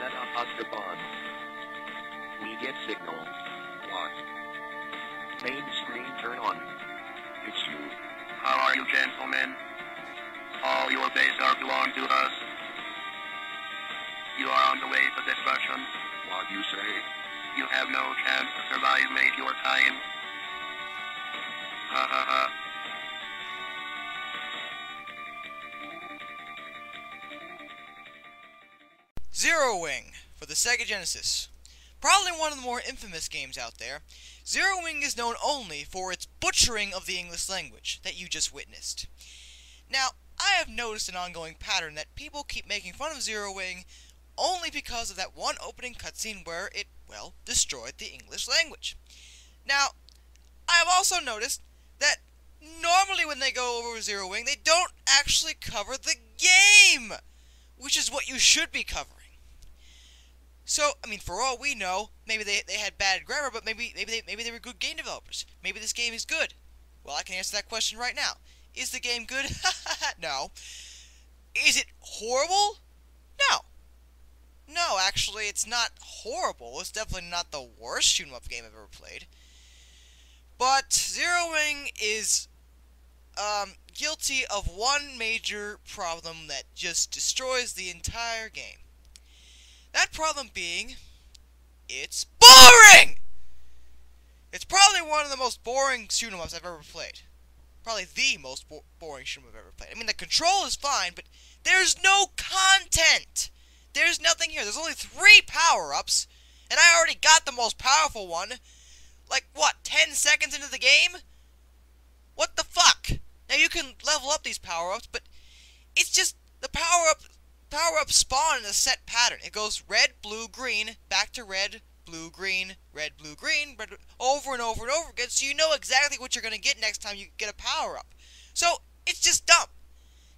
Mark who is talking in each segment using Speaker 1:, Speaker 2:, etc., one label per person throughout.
Speaker 1: Set up Octobot. We get signal. What? Main screen turn on. It's you.
Speaker 2: How are you, gentlemen? All your base are belong to us. You are on the way to destruction.
Speaker 1: What you say?
Speaker 2: You have no chance to survive, mate, your time. Ha ha ha.
Speaker 3: Zero Wing for the Sega Genesis. Probably one of the more infamous games out there, Zero Wing is known only for its butchering of the English language that you just witnessed. Now, I have noticed an ongoing pattern that people keep making fun of Zero Wing only because of that one opening cutscene where it, well, destroyed the English language. Now, I have also noticed that normally when they go over Zero Wing, they don't actually cover the game, which is what you should be covering. So, I mean, for all we know, maybe they had bad grammar, but maybe they were good game developers. Maybe this game is good. Well, I can answer that question right now. Is the game good? No. Is it horrible? No. No, actually, it's not horrible. It's definitely not the worst shoot-'em-up game I've ever played. But Zero Wing is guilty of one major problem that just destroys the entire game. That problem being, it's boring! It's probably one of the most boring shoot-'em-ups I've ever played. Probably the most boring shoot-'em I've ever played. I mean, the control is fine, but there's no content! There's nothing here. There's only 3 power-ups, and I already got the most powerful one. Like, what, 10 seconds into the game? What the fuck? Now, you can level up these power-ups, but it's just the power-ups spawn in a set pattern. It goes red, blue, green, back to red, blue, green, red, blue, green, red, over and over and over again, so you know exactly what you're going to get next time you get a power-up. So, it's just dumb.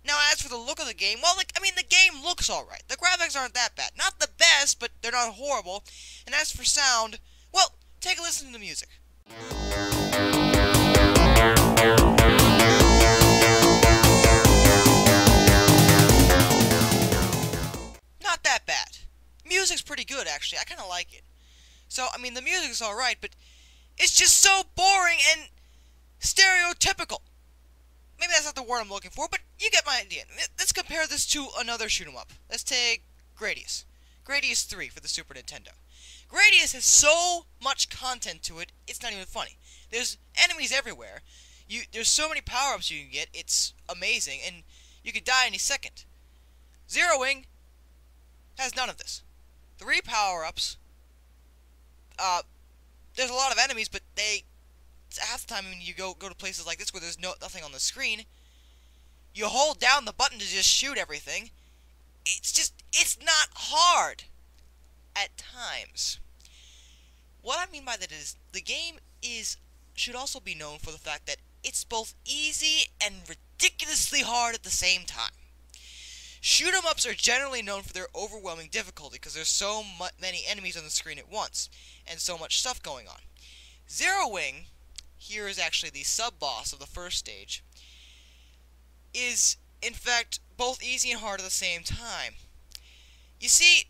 Speaker 3: Now, as for the look of the game, well, I mean, the game looks alright. The graphics aren't that bad. Not the best, but they're not horrible. And as for sound, well, take a listen to the music. Not that bad. Music's pretty good, actually. I kind of like it. So, I mean, the music's alright, but it's just so boring and stereotypical. Maybe that's not the word I'm looking for, but you get my idea. Let's compare this to another shoot-'em-up. Let's take Gradius. Gradius 3 for the Super Nintendo. Gradius has so much content to it, it's not even funny. There's enemies everywhere. There's so many power-ups you can get, it's amazing, and you could die any second. Zero Wing has none of this. 3 power-ups. There's a lot of enemies, but half the time when you go to places like this where there's nothing on the screen, you hold down the button to just shoot everything. It's not hard at times. What I mean by that is, the game should also be known for the fact that it's both easy and ridiculously hard at the same time. Shoot-'em-ups are generally known for their overwhelming difficulty because there's so many enemies on the screen at once, and so much stuff going on. Zero Wing, here is actually the sub-boss of the first stage, is, in fact, both easy and hard at the same time. You see,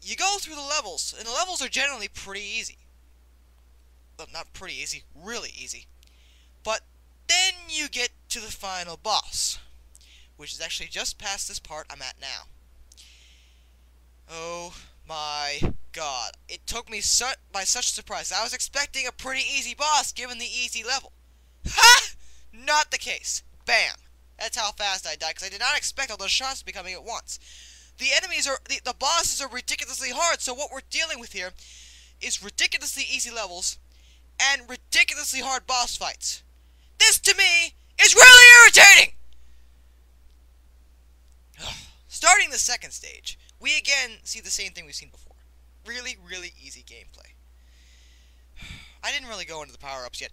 Speaker 3: you go through the levels, and the levels are generally pretty easy. Well, not pretty easy, really easy. But then you get to the final boss, which is actually just past this part I'm at now. Oh my god. It took me by such surprise. I was expecting a pretty easy boss given the easy level. Ha! Not the case. Bam. That's how fast I died, because I did not expect all those shots to be coming at once. The enemies are, the bosses are ridiculously hard, so what we're dealing with here is ridiculously easy levels and ridiculously hard boss fights. This, to me, is really irritating! Starting the second stage, we again see the same thing we've seen before. Really, really easy gameplay. I didn't really go into the power-ups yet.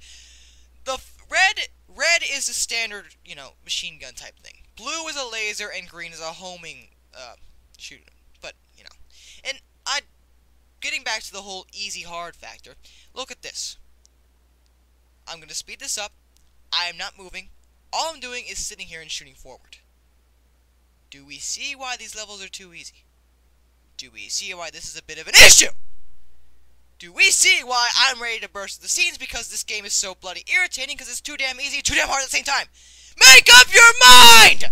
Speaker 3: The red is a standard, machine gun type thing. Blue is a laser, and green is a homing shooter. But, And getting back to the whole easy-hard factor, look at this. I'm going to speed this up. I am not moving. All I'm doing is sitting here and shooting forward. Do we see why these levels are too easy? Do we see why this is a bit of an issue? Do we see why I'm ready to burst the scenes? Because this game is so bloody irritating, because it's too damn easy, too damn hard at the same time. Make up your mind!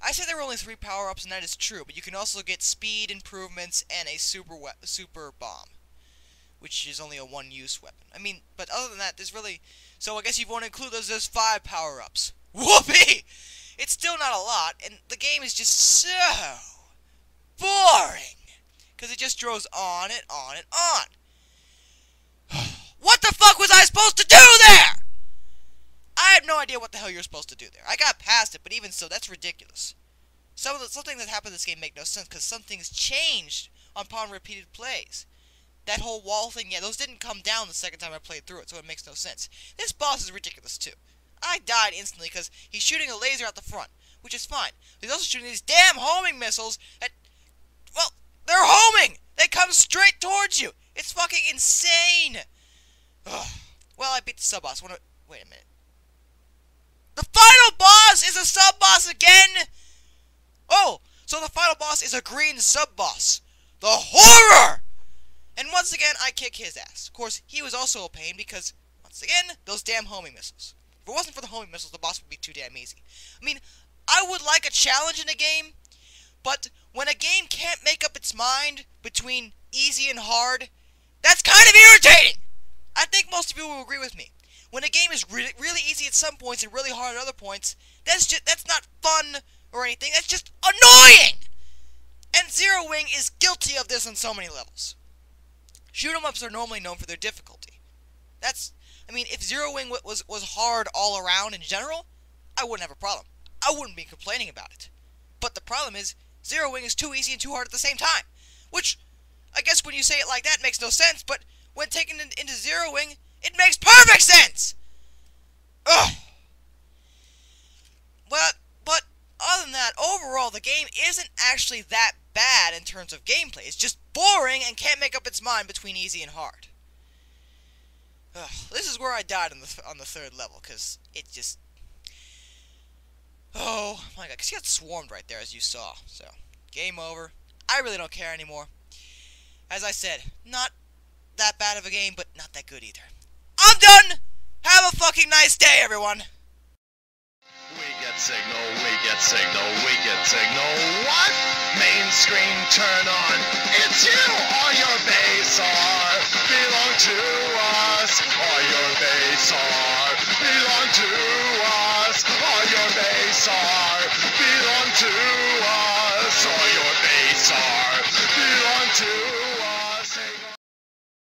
Speaker 3: I said there were only 3 power-ups, and that is true, but you can also get speed improvements and a super bomb, which is only a one-use weapon. I mean, but other than that, there's really... So I guess you want to include those as 5 power-ups. Whoopee! It's still not a lot, and the game is just so boring, because it just goes on and on and on. What the fuck was I supposed to do there? I have no idea what the hell you're supposed to do there. I got past it, but even so, that's ridiculous. Something that happened in this game make no sense, because some things changed upon repeated plays. That whole wall thing, yeah, those didn't come down the second time I played through it, so it makes no sense. This boss is ridiculous, too. I died instantly, because he's shooting a laser out the front, which is fine. He's also shooting these damn homing missiles that... Well, they're homing! They come straight towards you! It's fucking insane! Ugh. Well, I beat the sub-boss. Wait a minute. The final boss is a sub-boss again?! Oh, so the final boss is a green sub-boss. The horror! And once again, I kick his ass. Of course, he was also a pain because, once again, those damn homing missiles. If it wasn't for the homing missiles, the boss would be too damn easy. I mean, I would like a challenge in a game, but when a game can't make up its mind between easy and hard, that's kind of irritating! I think most of you will agree with me. When a game is really easy at some points and really hard at other points, that's not fun or anything, that's just annoying! And Zero Wing is guilty of this on so many levels. Shoot 'em ups are normally known for their difficulty. I mean, if Zero Wing was hard all around in general, I wouldn't have a problem. I wouldn't be complaining about it. But the problem is, Zero Wing is too easy and too hard at the same time. Which, I guess when you say it like that, makes no sense, but when taken into Zero Wing, it makes perfect sense! Ugh! But other than that, overall, the game isn't actually that bad in terms of gameplay. It's just boring and can't make up its mind between easy and hard. Ugh, this is where I died on the 3rd level, because it just... Oh, my god, because he got swarmed right there, as you saw. So, game over. I really don't care anymore. As I said, not that bad of a game, but not that good either. I'm done! Have a fucking nice day, everyone!
Speaker 2: We get signal, we get signal, we get signal. What? Main screen turn on. It's you! All your base are belong to us. All your base are belong to us. All your base are belong to